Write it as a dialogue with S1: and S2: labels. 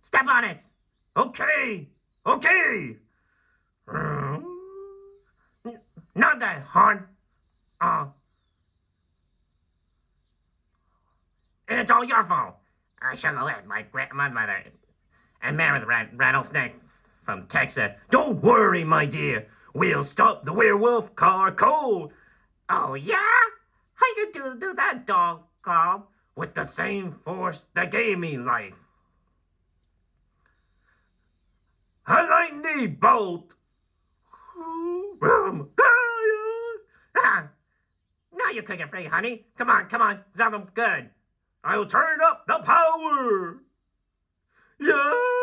S1: Step on it. Okay. Okay. Not that hard. Oh. And it's all your fault. I should have let my grandmother and marry the rattlesnake from Texas. Don't worry, my dear. We'll stop the werewolf car cold. Oh, yeah? How you do that, dog, Carl? With the same force that gave me life. A lightning bolt. Now you're cooking free, honey. Come on, something good. I'll turn up the power. Yeah.